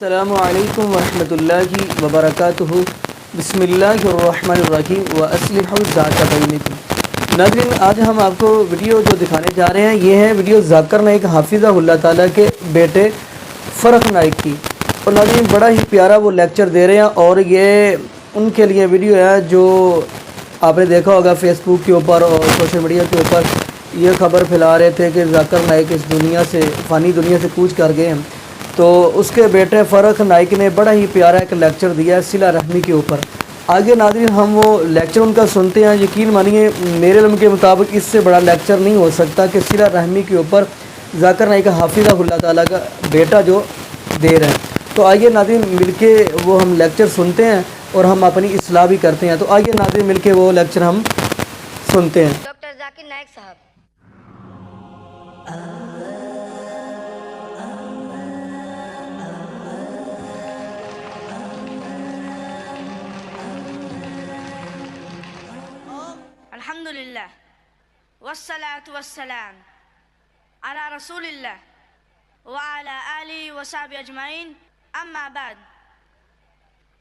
السلام علیکم ورحمۃ اللہ وبرکاتہ۔ بسم اللہ الرحمن الرحیم وَأَصْلِحُوا ذَاتَ بَيْنِكُمْ۔ ناظرین، آج ہم آپ کو ویڈیو جو دکھانے جا رہے ہیں یہ ہے ویڈیو ذاکر نائک حافظہ اللہ تعالیٰ کے بیٹے فرخ نائک کی۔ اور ناظرین، بڑا ہی پیارا وہ لیکچر دے رہے ہیں، اور یہ ان کے لیے ویڈیو ہے جو آپ نے دیکھا ہوگا فیس بک کے اوپر اور سوشل میڈیا کے اوپر یہ خبر پھیلا رہے تھے کہ ذاکر نائک اس دنیا سے، فانی دنیا سے کوچ کر گئے ہیں۔ تو اس کے بیٹے فرخ نائک نے بڑا ہی پیارا ایک لیکچر دیا ہے صلہ رحمی کے اوپر۔ آگے ناظرین ہم وہ لیکچر ان کا سنتے ہیں۔ یقین مانیے میرے علم کے مطابق اس سے بڑا لیکچر نہیں ہو سکتا کہ صلہ رحمی کے اوپر ذاکر نائک حافظہ اللہ تعالیٰ کا بیٹا جو دے رہے ہیں۔ تو آئیے ناظرین مل کے وہ ہم لیکچر سنتے ہیں اور ہم اپنی اصلاح بھی کرتے ہیں۔ تو آئیے ناظرین مل کے وہ لیکچر ہم سنتے ہیں۔ ڈاکٹر ذاکر نائک صاحب۔ الحمدللہ والصلاة والسلام علی رسول اللہ وعلی آلہ وصحبہ اجمعین، اما بعد،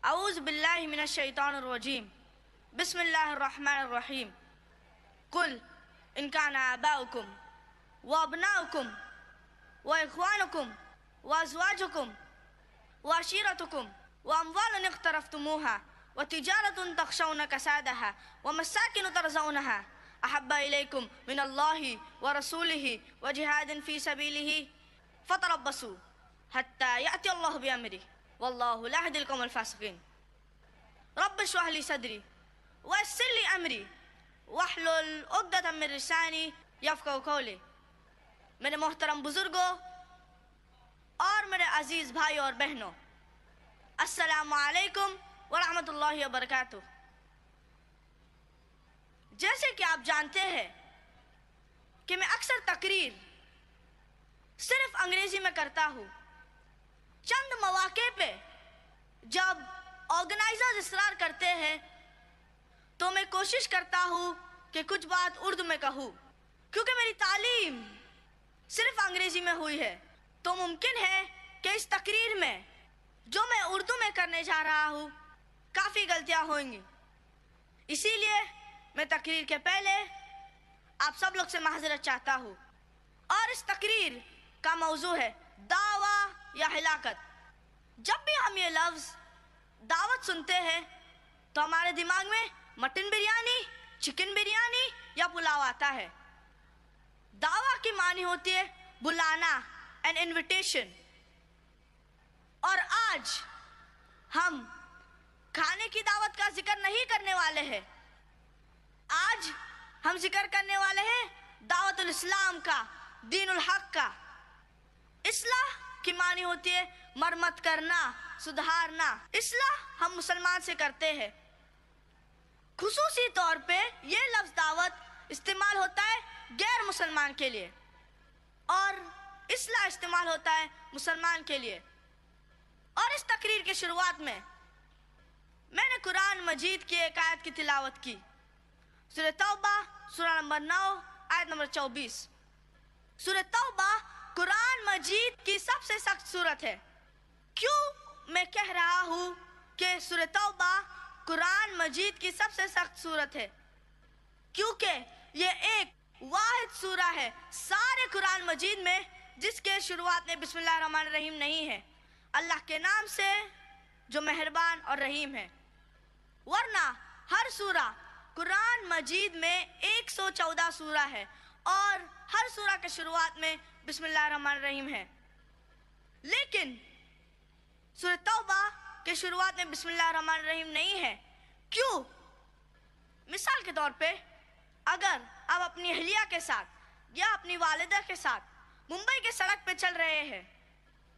اعوذ باللہ من الشیطان الرجیم، بسم اللہ الرحمن الرحیم۔ قل ان کان آباؤکم وابناؤکم واخوانکم وازواجکم وعشیرتکم واموال اقترفتموها وتجارة تخشون كسادها ومساكن ترضونها أحب إليكم من الله ورسوله وجهاد في سبيله فتربصوا حتى يأتي الله بأمره والله لا يهدي القوم الفاسقين۔ رب اشرح لي صدري ويسر لي أمري واحلل عقدة من لساني يفقهوا قولي۔ میرے محترم بزرگوں اور میرے عزیز بھائی اور بہنوں، السلام علیکم ورحمۃ اللہ وبرکاتہ۔ جیسے کہ آپ جانتے ہیں کہ میں اکثر تقریر صرف انگریزی میں کرتا ہوں۔ چند مواقع پہ جب آرگنائزرز اصرار کرتے ہیں تو میں کوشش کرتا ہوں کہ کچھ بات اردو میں کہوں، کیونکہ میری تعلیم صرف انگریزی میں ہوئی ہے، تو ممکن ہے کہ اس تقریر میں جو میں اردو میں کرنے جا رہا ہوں کافی غلطیاں ہوئیں گی۔ اسی لیے میں تقریر کے پہلے آپ سب لوگ سے معذرت چاہتا ہوں۔ اور اس تقریر کا موضوع ہے دعویٰ یا ہلاکت۔ جب بھی ہم یہ لفظ دعوت سنتے ہیں تو ہمارے دماغ میں مٹن بریانی، چکن بریانی یا پلاؤ آتا ہے۔ دعویٰ کی معنی ہوتی ہے بلانا، an invitation۔ اور آج ہم کھانے کی دعوت کا ذکر نہیں کرنے والے ہیں، آج ہم ذکر کرنے والے ہیں دعوت الاسلام کا، دین الحق کا۔ اصلاح کی معنی ہوتی ہے مرمت کرنا، سدھارنا۔ اصلاح ہم مسلمان سے کرتے ہیں۔ خصوصی طور پہ یہ لفظ دعوت استعمال ہوتا ہے غیر مسلمان کے لیے، اور اصلاح استعمال ہوتا ہے مسلمان کے لیے۔ اور اس تقریر کی شروعات میں نے قرآن مجید کی ایک آیت کی تلاوت کی، سورہ توبہ سورہ نمبر 9 آیت نمبر 24۔ سورہ توبہ قرآن مجید کی سب سے سخت سورت ہے۔ کیوں میں کہہ رہا ہوں کہ سورہ توبہ قرآن مجید کی سب سے سخت سورت ہے؟ کیونکہ یہ ایک واحد سورہ ہے سارے قرآن مجید میں جس کے شروعات میں بسم اللہ الرحمن الرحیم نہیں ہے، اللہ کے نام سے جو مہربان اور رحیم ہے۔ ورنہ ہر سورہ قرآن مجید میں 114 سورہ ہے اور ہر سورہ کے شروعات میں بسم اللہ الرحمن الرحیم ہے، لیکن سورہ توبہ کے شروعات میں بسم اللہ الرحمن الرحیم نہیں ہے۔ کیوں؟ مثال کے طور پہ اگر آپ اپنی اہلیہ کے ساتھ یا اپنی والدہ کے ساتھ ممبئی کے سڑک پہ چل رہے ہیں،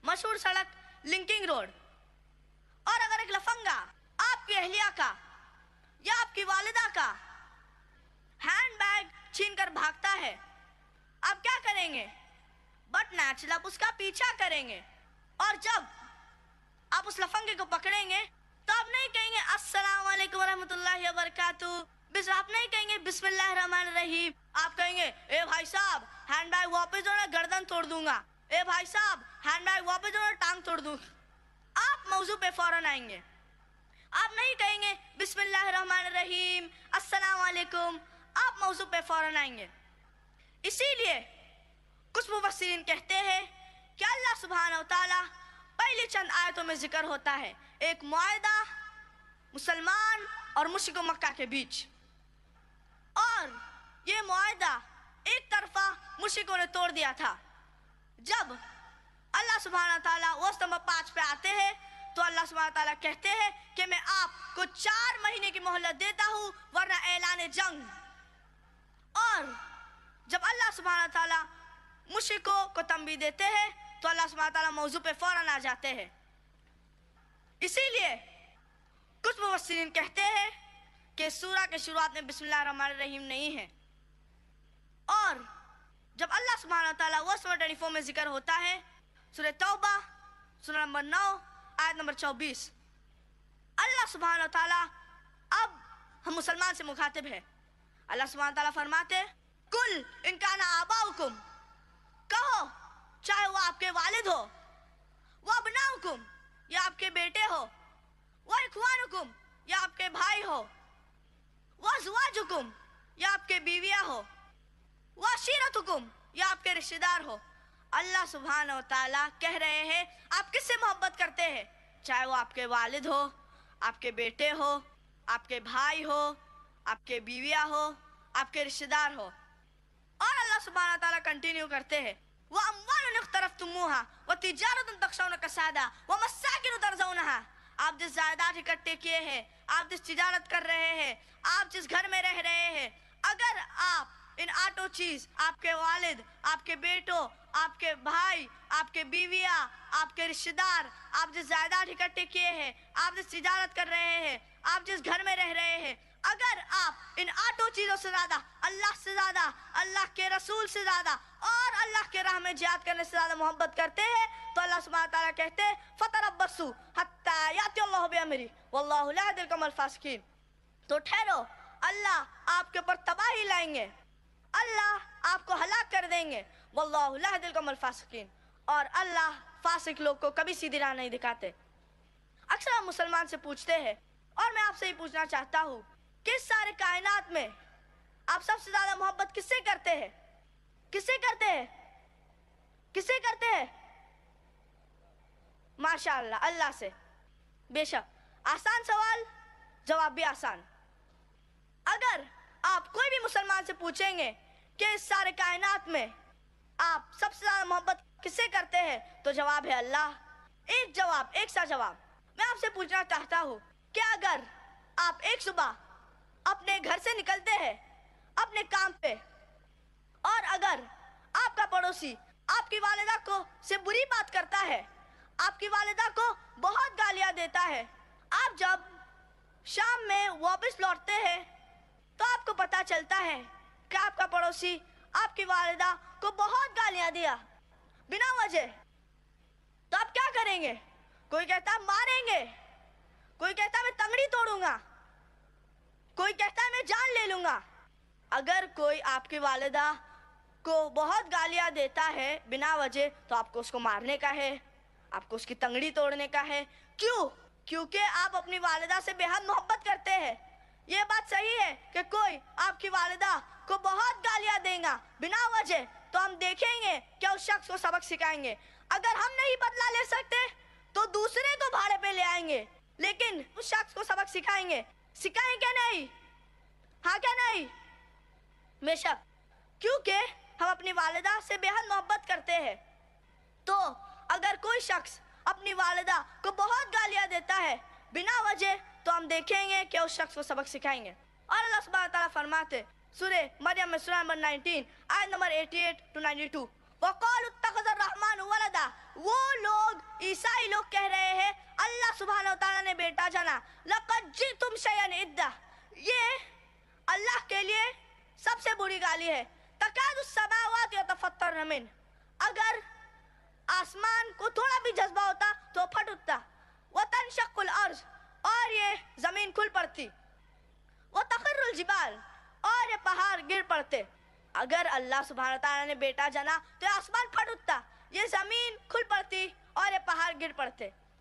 مشہور سڑک لنکنگ روڈ، اور اگر ایک لفنگا آپ کی اہلیہ کا یا آپ کی والدہ کا ہینڈ بیگ چھین کر بھاگتا ہے، آپ کیا کریں گے؟ بٹ نیچرل آپ اس کا پیچھا کریں گے، اور جب آپ اس لفنگے کو پکڑیں گے تو آپ نہیں کہیں گے السلام علیکم ورحمۃ اللہ وبرکاتہ، آپ نہیں کہیں گے بسم اللہ الرحمن الرحیم، آپ کہیں گے اے بھائی صاحب ہینڈ بیگ واپس دو نا گردن توڑ دوں گا، اے بھائی صاحب ہینڈ بیگ واپس دو نا ٹانگ توڑ دوں گا۔ موضوع پہ فوراً آئیں گے. آپ نہیں کہیں گے بسم اللہ الرحمن الرحیم السلام علیکم, آپ موضوع پہ فوراً آئیں گے. اسی لیے کچھ مفسرین کہتے ہیں کہ اللہ سبحانہ و تعالیٰ پہلی چند آیتوں میں ذکر ہوتا ہے ایک معاہدہ مسلمان اور مشرک مکہ کے بیچ, اور یہ معاہدہ ایک طرفہ مشرکوں نے توڑ دیا تھا. جب اللہ سبحانہ تعالیٰ وہ نمبر 5 پہ آتے ہیں تو اللہ سبحانہ تعالیٰ کہتے ہیں کہ میں آپ کو 4 مہینے کی مہلت دیتا ہوں ورنہ اعلان جنگ. اور جب اللہ سبحانہ تعالیٰ مشرکوں کو تنبیہ دیتے ہیں تو اللہ سبحانہ تعالیٰ موضوع پہ فوراً آ جاتے ہیں. اسی لیے کچھ مفسرین کہتے ہیں کہ سورہ کے شروعات میں بسم اللہ الرحمن الرحیم نہیں ہے, اور جب اللہ سبحانہ تعالیٰ وہ سورہ 24 میں ذکر ہوتا ہے سورہ توبہ سورہ نمبر 9 آیت نمبر 24, اللہ سبحانہ تعالیٰ اب ہم مسلمان سے مخاطب ہے. اللہ سبحانہ تعالیٰ فرماتے کل ان کان آباؤکم, کہو چاہے وہ آپ کے والد ہو, وہ ابناؤکم یا آپ کے بیٹے ہو, وہ اخوانکم یا آپ کے بھائی ہو, وہ ازواجکم یا آپ کے بیویاں ہو, وہ عشیرتکم یا آپ کے رشتہ دار ہو. اللہ سبحانہ و تعالیٰ کہہ رہے ہیں آپ کس سے محبت کرتے ہیں, چاہے وہ آپ کے والد ہو, آپ کے بیٹے ہو, آپ کے بھائی ہو, آپ کے بیویاں ہو, آپ کے رشتہ دار ہو. اور اللہ سبحانہ تعالیٰ کنٹینیو کرتے ہیں وَأَمْوَالٌ اقْتَرَفْتُمُوهَا وَتِجَارَةٌ تَخْشَوْنَ كَسَادَهَا وَمَسَاكِنُ تَرْضَوْنَهَا. آپ جس جائیداد اکٹھے کیے ہیں, آپ جس تجارت کر رہے ہیں, آپ جس گھر میں رہ رہے ہیں, اگر آپ ان 8 چیز آپ کے والد, آپ کے بیٹوں, آپ کے بھائی, آپ کے بیویاں, آپ کے رشتہ دار, آپ جس جائیداد اکٹھے کیے ہیں, آپ جس تجارت کر رہے ہیں, آپ جس گھر میں رہ رہے ہیں, اگر آپ ان 8 چیزوں سے زیادہ, اللہ سے زیادہ, اللہ کے رسول سے زیادہ اور اللہ کے راہ میں جہاد کرنے سے زیادہ محبت کرتے ہیں تو اللہ سبحانہ تعالیٰ کہتے ہیں فَتَرَبَّصُوا حَتَّى يَأْتِيَ اللَّهُ بِأَمْرِهِ وَاللَّهُ لَا يَهْدِي الْقَوْمَ الْفَاسِقِينَ. تو ٹھہرو, اللہ آپ کے اوپر تباہی لائیں گے, اللہ آپ کو ہلاک کر دیں گے. واللہ لا یہدی القوم الفاسقین, اور اللہ فاسق لوگ کو کبھی سیدھی راہ نہیں دکھاتے. اکثر ہم مسلمان سے پوچھتے ہیں, اور میں آپ سے یہ پوچھنا چاہتا ہوں کہ اس سارے کائنات میں آپ سب سے زیادہ محبت کس سے کرتے ہیں؟ کس سے کرتے ہیں؟ کس سے کرتے ہیں؟ ماشاءاللہ اللہ سے. بے شک آسان سوال, جواب بھی آسان. اگر آپ کوئی بھی مسلمان سے پوچھیں گے کہ اس سارے کائنات میں آپ سب سے زیادہ محبت کس سے کرتے ہیں تو جواب ہے اللہ. ایک جواب, ایک سا جواب. میں آپ سے پوچھنا چاہتا ہوں کہ اگر آپ ایک صبح اپنے گھر سے نکلتے ہیں اپنے کام پہ, اور اگر آپ کا پڑوسی آپ کی والدہ کو سے بری بات کرتا ہے, آپ کی والدہ کو بہت گالیاں دیتا ہے, آپ جب شام میں واپس لوٹتے ہیں تو آپ کو پتہ چلتا ہے کہ آپ کا پڑوسی آپ کی والدہ کو بہت گالیاں دیا بنا وجہ, تو آپ کیا کریں گے؟ کوئی کہتا ہے ماریں گے, کوئی کہتا ہے میں تنگڑی توڑوں گا, کوئی کہتا ہے میں جان لے لوں گا. اگر کوئی آپ کی والدہ کو بہت گالیاں دیتا ہے بنا وجہ تو آپ کو اس کو مارنے کا ہے, آپ کو اس کی تنگڑی توڑنے کا ہے. کیوں؟ کیونکہ آپ اپنی والدہ سے بے حد محبت کرتے ہیں. یہ بات صحیح ہے کہ کوئی آپ کی والدہ کو بہت گالیاں دے گا بنا وجہ تو ہم دیکھیں گے کہ اس شخص کو سبق سکھائیں گے. اگر ہم نہیں بدلہ لے سکتے تو دوسرے کو بھاڑے پہ لے آئیں گے, لیکن اس شخص کو سبق سکھائیں گے. سکھائیں کیا نہیں؟ ہاں کیا نہیں؟ بے شک, کیونکہ ہم اپنی والدہ سے بے حد محبت کرتے ہیں. تو اگر کوئی شخص اپنی والدہ کو بہت گالیاں دیتا ہے بنا وجہ تو ہم دیکھیں گے کہ اس شخص کو سبق سکھائیں گے. اور اللہ سبحانہ تعالیٰ فرماتے سورہ مریم میں سورہ نمبر 19 آیت نمبر 88 to 92, وَقَالُوا اتَّخَذَ الرَّحْمَنُ وَلَدًا, وہ لوگ عیسائی لوگ کہہ رہے ہیں اللہ سبحانہ و تعالیٰ نے بیٹا جانا. لَقَدْ جِئْتُمْ شَيْئًا إِدًّا, یہ اللہ کے لیے سب سے بری گالی ہے. تَكَادُ السَّمَاوَاتُ يَتَفَطَّرْنَ مِنْهُ, اگر آسمان کو تھوڑا بھی جذبہ ہوتا تو پھٹ اٹھتا. وَتَنشَقُّ الْأَرْضُ, اور یہ زمین کھل پڑتی. وَتَخِرُّ الْجِبَالُ, اور یہ پہاڑ گر پڑتے. اگر اللہ سبحانہ تعالیٰ نے بیٹا جنا تو یہ آسمان پھٹ اٹھتا, یہ زمین کھل پڑتی اور یہ پہاڑ گر پڑتے.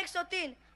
103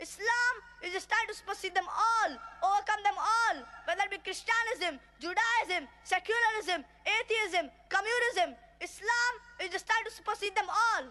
Islam is destined to supersede them all, overcome them all, whether it be Christianism, Judaism, secularism, atheism, communism. Islam is destined to supersede them all.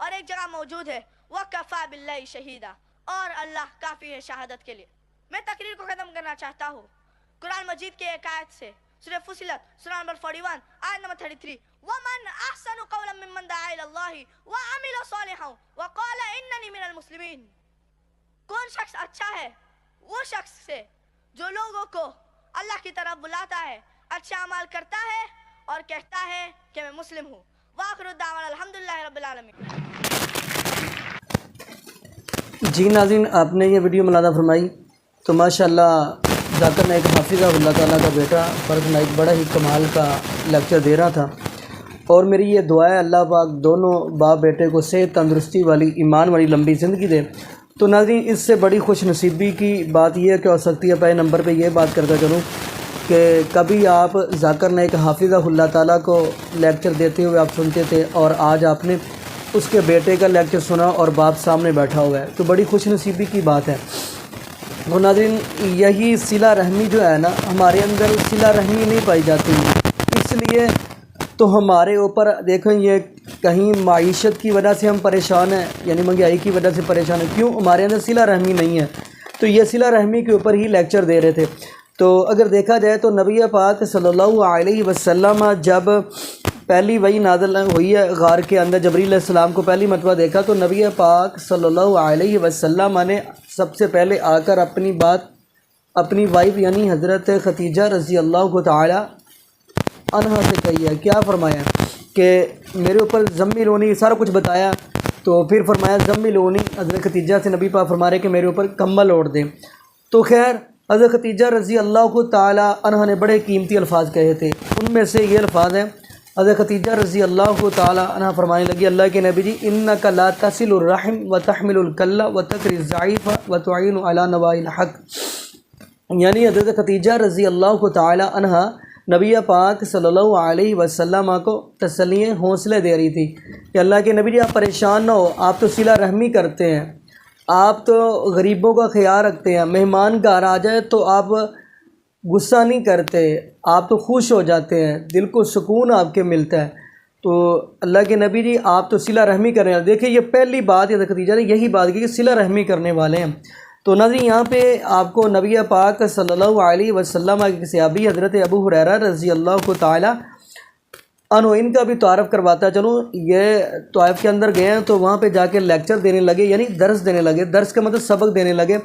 اور ایک جگہ موجود ہے وَكَفَى بِاللَّهِ شَهِيدًا، اور اللہ کافی ہے شہادت کے لیے۔ میں تقریر کو ختم کرنا چاہتا ہوں قرآن مجید کے ایک آیت سے، سورہ فصلت سورہ نمبر 41 آیت نمبر 33، وَمَنْ أَحْسَنُ قَوْلًا مِّمَّنْ دَعَا إِلَى اللَّهِ وَعَمِلَ صَالِحًا وَقَالَ إِنَّنِي مِنَ الْمُسْلِمِينَ۔ کون شخص اچھا ہے؟ وہ شخص سے جو لوگوں کو اللہ کی طرف بلاتا ہے، اچھے اعمال کرتا ہے اور کہتا ہے کہ میں مسلم ہوں۔ وآخر الدعوانا الحمدللہ رب العالمین۔ جی ناظرین، آپ نے یہ ویڈیو ملاحظہ فرمائی تو ماشاءاللہ ذاکر نائک حافظہ اللہ تعالیٰ کا بیٹا فرد نائک بڑا ہی کمال کا لیکچر دے رہا تھا، اور میری یہ دعا ہے اللہ پاک دونوں باپ بیٹے کو صحت تندرستی والی ایمان والی لمبی زندگی دے۔ تو ناظرین، اس سے بڑی خوش نصیبی کی بات یہ ہے کہ ہو سکتی ہے پہلے نمبر پہ یہ بات کرتا چلوں کہ کبھی آپ ذاکر نائک حافظہ اللہ تعالیٰ کو لیکچر دیتے ہوئے آپ سنتے تھے، اور آج آپ نے اس کے بیٹے کا لیکچر سنا اور باپ سامنے بیٹھا ہوا ہے، تو بڑی خوش نصیبی کی بات ہے۔ اور ناظرین، یہی صلہ رحمی جو ہے نا، ہمارے اندر صلہ رحمی نہیں پائی جاتی، اس لیے تو ہمارے اوپر دیکھیں یہ کہیں معیشت کی وجہ سے ہم پریشان ہیں، یعنی مہنگائی کی وجہ سے پریشان ہیں، کیوں؟ ہمارے اندر صلہ رحمی نہیں ہے۔ تو یہ صلہ رحمی کے اوپر ہی لیکچر دے رہے تھے۔ تو اگر دیکھا جائے تو نبی پاک صلی اللہ علیہ وسلم جب پہلی وحی نازل ہوئی ہے غار کے اندر، جبریل علیہ السلام کو پہلی مرتبہ دیکھا تو نبی پاک صلی اللہ علیہ وسلم نے سب سے پہلے آ کر اپنی بات اپنی وائف یعنی حضرت خدیجہ رضی اللہ تعالی عنہا سے کہی ہے۔ کیا فرمایا کہ میرے اوپر زملونی، سارا کچھ بتایا، تو پھر فرمایا زملونی، حضرت خدیجہ سے نبی پاک فرما رہے کہ میرے اوپر کمبل اوڑھ دیں۔ تو خیر حضرت خدیجہ رضی اللہ تعالی عنہا نے بڑے قیمتی الفاظ کہے تھے، ان میں سے یہ الفاظ ہیں۔ حضرت خدیجہ رضی اللہ تعالی عنہا فرمانے لگی، اللہ کے نبی جی، انک لا تصل الرحم وتحمل الکل وتکری الضعیف وتعین علی نوائی الحق، یعنی حضرت خدیجہ رضی اللہ تعالی عنہا نبی پاک صلی اللہ علیہ وسلم کو تسلیہ حوصلے دے رہی تھی کہ اللہ کے نبی جی آپ پریشان نہ ہو، آپ تو صلہ رحمی کرتے ہیں، آپ تو غریبوں کا خیال رکھتے ہیں، مہمان گھر آ جائے تو آپ غصہ نہیں کرتے، آپ تو خوش ہو جاتے ہیں، دل کو سکون آپ کے ملتا ہے۔ تو اللہ کے نبی جی آپ تو صلہ رحمی کرنے والے، دیکھیں یہ پہلی بات حضرت خدیجہ نے یہی بات کی کہ صلہ رحمی کرنے والے ہیں۔ تو ناظرین یہاں پہ آپ کو نبی پاک صلی اللہ علیہ وسلم کے صحابی حضرت ابو ہریرہ رضی اللہ تعالی عنہ ان کا بھی تعارف کرواتا چلوں۔ یہ طائف کے اندر گئے ہیں تو وہاں پہ جا کے لیکچر دینے لگے، یعنی درس دینے لگے، درس کا مطلب سبق دینے لگے۔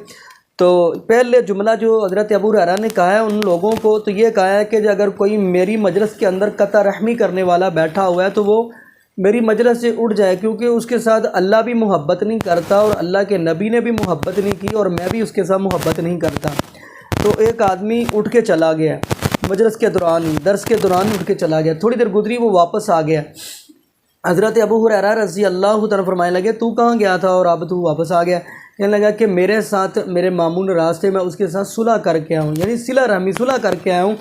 تو پہلے جملہ جو حضرت ابو ہریرہ نے کہا ہے ان لوگوں کو، تو یہ کہا ہے کہ اگر کوئی میری مجلس کے اندر قطع رحمی کرنے والا بیٹھا ہوا ہے تو وہ میری مجلس سے اٹھ جائے، کیونکہ اس کے ساتھ اللہ بھی محبت نہیں کرتا اور اللہ کے نبی نے بھی محبت نہیں کی اور میں بھی اس کے ساتھ محبت نہیں کرتا۔ تو ایک آدمی اٹھ کے چلا گیا، مجلس کے دوران ہی، درس کے دوران اٹھ کے چلا گیا، تھوڑی دیر گزری وہ واپس آ گیا۔ حضرت ابو ہریرہ رضی اللہ تعالیٰ فرمانے لگے تو کہاں گیا تھا اور اب تو واپس آ گیا؟ کہنے لگا کہ میرے ساتھ میرے مامون راستے میں اس کے ساتھ صلح کر کے آیا ہوں، یعنی صلہ رحمی صلح کر کے آیا ہوں۔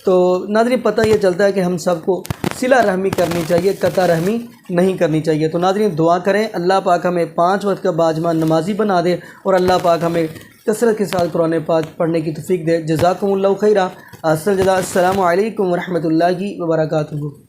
تو ناظرین پتہ یہ چلتا ہے کہ ہم سب کو صلہ رحمی کرنی چاہیے، قطع رحمی نہیں کرنی چاہیے۔ تو ناظرین دعا کریں اللہ پاک ہمیں 5 وقت کا باجمع نمازی بنا دے اور اللہ پاک ہمیں کثرت کے ساتھ قرآن پاک پڑھنے کی توفیق دے۔ جزاکم اللہ خیرہ، السلام علیکم ورحمۃ اللہ وبرکاتہ۔